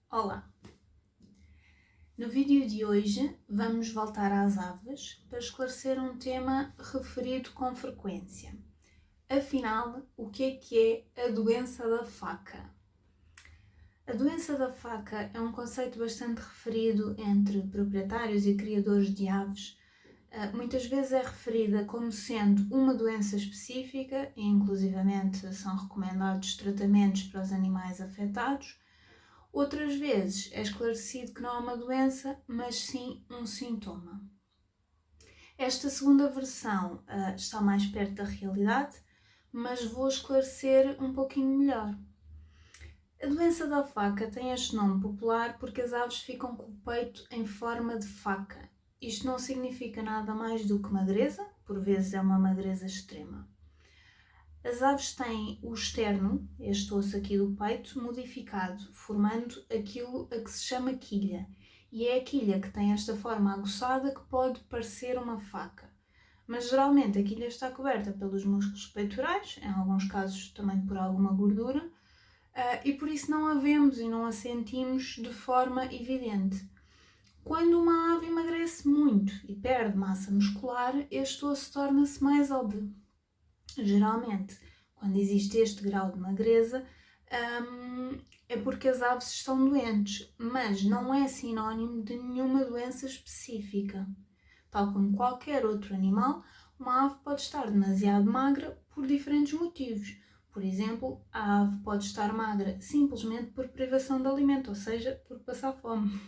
Olá! No vídeo de hoje vamos voltar às aves para esclarecer um tema referido com frequência. Afinal, o que é a doença da faca? A doença da faca é um conceito bastante referido entre proprietários e criadores de aves. Muitas vezes é referida como sendo uma doença específica e inclusivamente são recomendados tratamentos para os animais afetados. Outras vezes é esclarecido que não é uma doença, mas sim um sintoma. Esta segunda versão está mais perto da realidade, mas vou esclarecer um pouquinho melhor. A doença da faca tem este nome popular porque as aves ficam com o peito em forma de faca. Isto não significa nada mais do que magreza, por vezes é uma magreza extrema. As aves têm o externo, este osso aqui do peito, modificado, formando aquilo a que se chama quilha. E é a quilha que tem esta forma aguçada que pode parecer uma faca. Mas geralmente a quilha está coberta pelos músculos peitorais, em alguns casos também por alguma gordura, e por isso não a vemos e não a sentimos de forma evidente. Quando uma ave emagrece muito e perde massa muscular, este osso torna-se mais óbvio. Geralmente, quando existe este grau de magreza, é porque as aves estão doentes, mas não é sinónimo de nenhuma doença específica. Tal como qualquer outro animal, uma ave pode estar demasiado magra por diferentes motivos. Por exemplo, a ave pode estar magra simplesmente por privação de alimento, ou seja, por passar fome.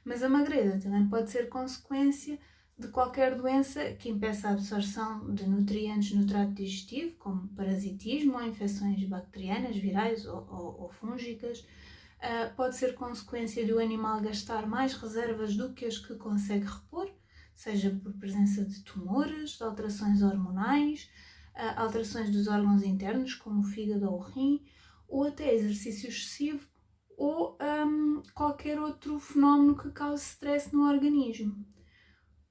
Mas a magreza também pode ser consequência de qualquer doença que impeça a absorção de nutrientes no trato digestivo, como parasitismo ou infecções bacterianas, virais ou fúngicas. Pode ser consequência de o animal gastar mais reservas do que as que consegue repor, seja por presença de tumores, de alterações hormonais, alterações dos órgãos internos, como o fígado ou o rim, ou até exercício excessivo, ou qualquer outro fenómeno que cause stress no organismo.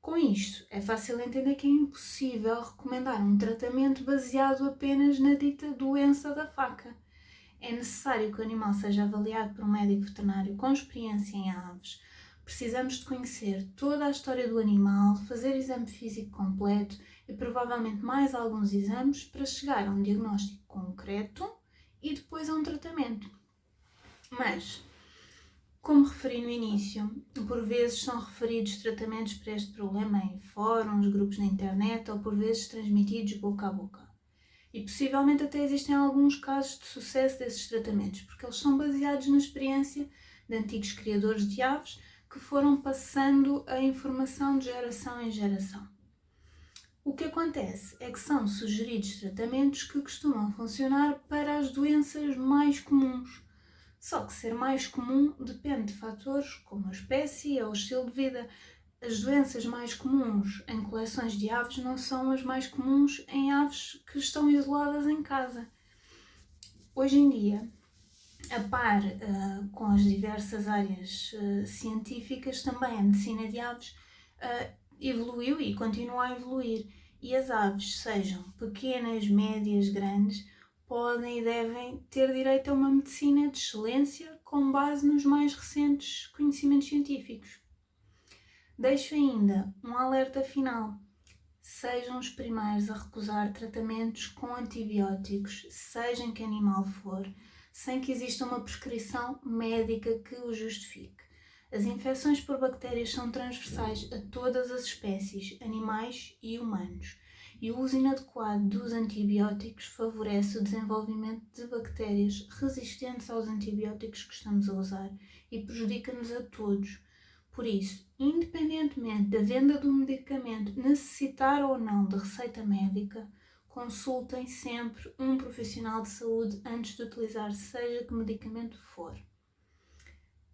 Com isto, é fácil entender que é impossível recomendar um tratamento baseado apenas na dita doença da faca. É necessário que o animal seja avaliado por um médico veterinário com experiência em aves. Precisamos de conhecer toda a história do animal, fazer exame físico completo e provavelmente mais alguns exames para chegar a um diagnóstico concreto e depois a um tratamento. Mas, como referi no início, por vezes são referidos tratamentos para este problema em fóruns, grupos na internet ou por vezes transmitidos boca a boca. E possivelmente até existem alguns casos de sucesso desses tratamentos, porque eles são baseados na experiência de antigos criadores de aves que foram passando a informação de geração em geração. O que acontece é que são sugeridos tratamentos que costumam funcionar para as doenças mais comuns. Só que ser mais comum depende de fatores como a espécie ou o estilo de vida. As doenças mais comuns em coleções de aves não são as mais comuns em aves que estão isoladas em casa. Hoje em dia, a par com as diversas áreas científicas, também a medicina de aves evoluiu e continua a evoluir. E as aves, sejam pequenas, médias, grandes, podem e devem ter direito a uma medicina de excelência com base nos mais recentes conhecimentos científicos. Deixo ainda um alerta final. Sejam os primeiros a recusar tratamentos com antibióticos, seja em que animal for, sem que exista uma prescrição médica que o justifique. As infecções por bactérias são transversais a todas as espécies, animais e humanos, e o uso inadequado dos antibióticos favorece o desenvolvimento de bactérias resistentes aos antibióticos que estamos a usar e prejudica-nos a todos. Por isso, independentemente da venda do medicamento necessitar ou não de receita médica, consultem sempre um profissional de saúde antes de utilizar seja que medicamento for.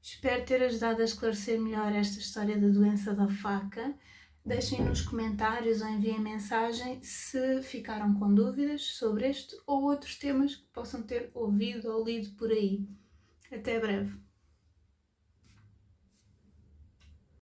Espero ter ajudado a esclarecer melhor esta história da doença da faca. Deixem nos comentários ou enviem mensagem se ficaram com dúvidas sobre este ou outros temas que possam ter ouvido ou lido por aí. Até breve!